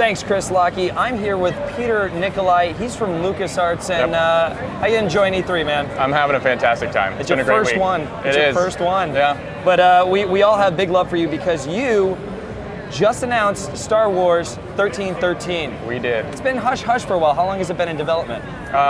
Thanks, Chris Lockey. I'm here with Peter Nicolai. He's from LucasArts, and how you enjoying E3, man? I'm having a fantastic time. It's been your first one. It's your first one. Yeah. But we all have big love for you because you just announced Star Wars 1313. We did. It's been hush-hush for a while. How long has it been in development?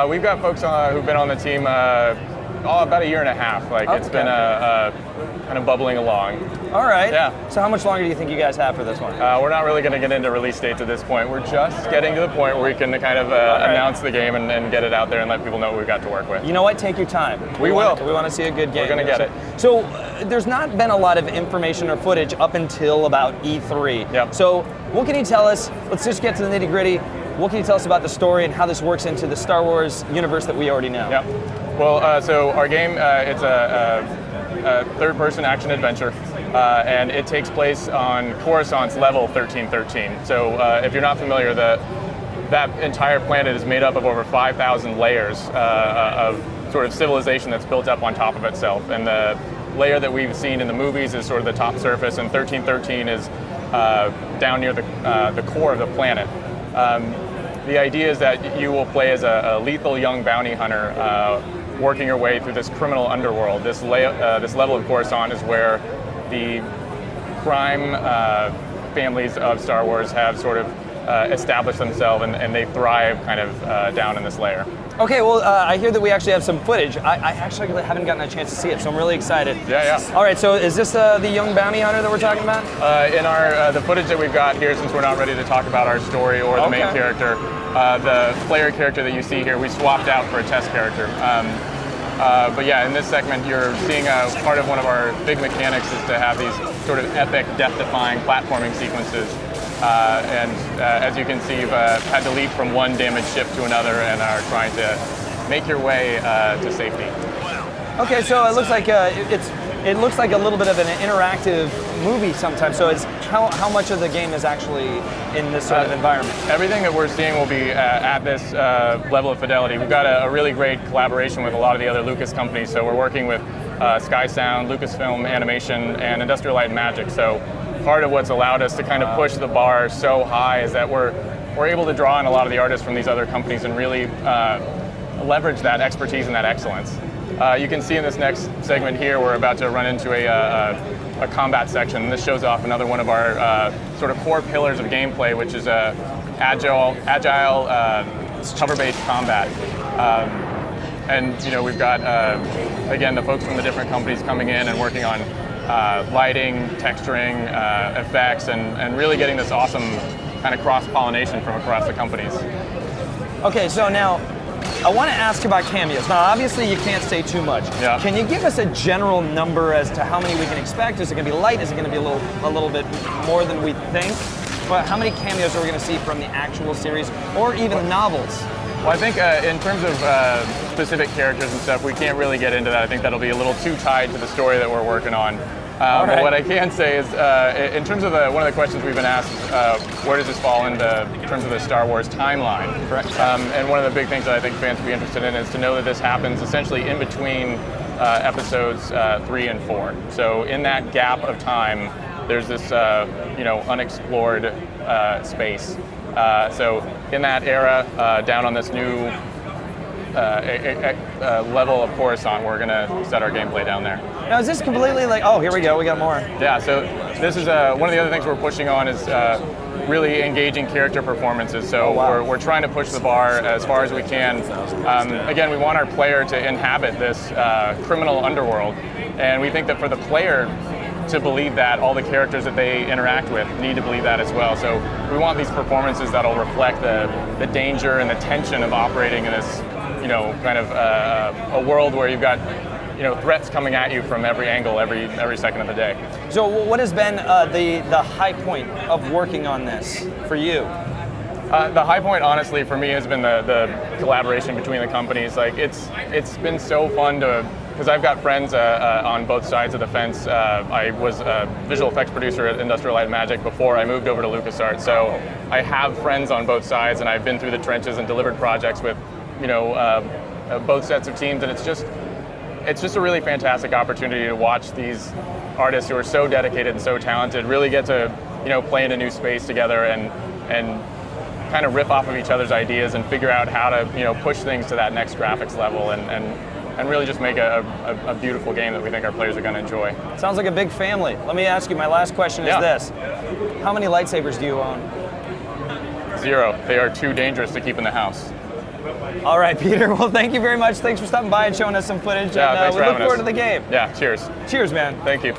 We've got folks who've been on the team about a year and a half. It's been kind of bubbling along. All right. Yeah. So how much longer do you think you guys have for this one? We're not really going to get into release dates at this point. We're just getting to the point where we can kind of announce the game and get it out there and let people know what we've got to work with. You know what? Take your time. We will. We want to see a good game. We're going to get it. So there's not been a lot of information or footage up until about E3. Yep. So what can you tell us? Let's just get to the nitty-gritty. What can you tell us about the story and how this works into the Star Wars universe that we already know? Yep. Well, so our game, it's a third-person action-adventure, and it takes place on Coruscant's level 1313. So if you're not familiar, that entire planet is made up of over 5,000 layers of sort of civilization that's built up on top of itself. And the layer that we've seen in the movies is sort of the top surface, and 1313 is down near the core of the planet. The idea is that you will play as a lethal young bounty hunter working your way through this criminal underworld. This level of Coruscant is where the crime families of Star Wars have sort of established themselves, and they thrive kind of down in this layer. Okay, well, I hear that we actually have some footage. I actually haven't gotten a chance to see it, so I'm really excited. Yeah. All right, so is this the young bounty hunter that we're talking about? In our the footage that we've got here, since we're not ready to talk about our story or the main character, the player character that you see here, we swapped out for a test character. But yeah, in this segment, you're seeing part of one of our big mechanics is to have these sort of epic, death-defying platforming sequences. As you can see, you've had to leap from one damaged ship to another and are trying to make your way to safety. Okay, so it looks like it looks like a little bit of an interactive movie sometimes. So it's how much of the game is actually in this sort of environment? Everything that we're seeing will be at this level of fidelity. We've got a really great collaboration with a lot of the other Lucas companies. So we're working with Sky Sound, Lucasfilm Animation, and Industrial Light and Magic. So part of what's allowed us to kind of push the bar so high is that we're able to draw in a lot of the artists from these other companies and really leverage that expertise and that excellence. You can see in this next segment here, we're about to run into a combat section. This shows off another one of our sort of core pillars of gameplay, which is agile cover-based combat. And we've got again the folks from the different companies coming in and working on lighting, texturing, effects, and really getting this awesome kind of cross-pollination from across the companies. Okay, so now I want to ask about cameos. Now, obviously, you can't say too much. Yeah. Can you give us a general number as to how many we can expect? Is it going to be light? Is it going to be a little bit more than we think? But how many cameos are we going to see from the actual series, or even novels? Well, I think in terms of specific characters and stuff, we can't really get into that. I think that'll be a little too tied to the story that we're working on. But what I can say is, in terms of one of the questions we've been asked, where does this fall in terms of the Star Wars timeline? Correct. And one of the big things that I think fans will be interested in is to know that this happens essentially in between episodes 3 and 4. So in that gap of time, there's this unexplored space. So in that era, down on this new level of Coruscant, we're going to set our gameplay down there. Now, is this completely like, oh, here we go, we got more. Yeah, so this is one of the other things we're pushing on is really engaging character performances. So we're trying to push the bar as far as we can. Again, we want our player to inhabit this criminal underworld, and we think that for the player to believe that, all the characters that they interact with need to believe that as well. So we want these performances that'll reflect the danger and the tension of operating in this, kind of a world where you've got, threats coming at you from every angle, every second of the day. So what has been the high point of working on this for you? The high point, honestly, for me has been the collaboration between the companies. Like it's been so fun because I've got friends on both sides of the fence. I was a visual effects producer at Industrial Light and Magic before I moved over to LucasArts. So I have friends on both sides, and I've been through the trenches and delivered projects with, both sets of teams, and it's just a really fantastic opportunity to watch these artists who are so dedicated and so talented really get to, play in a new space together and kind of riff off of each other's ideas and figure out how to push things to that next graphics level and really just make a beautiful game that we think our players are going to enjoy. Sounds like a big family. Let me ask you, my last question is this. How many lightsabers do you own? 0. They are too dangerous to keep in the house. All right, Peter. Well, thank you very much. Thanks for stopping by and showing us some footage. Yeah, and thanks we for look having forward us. to the game. Yeah, cheers. Cheers, man. Thank you.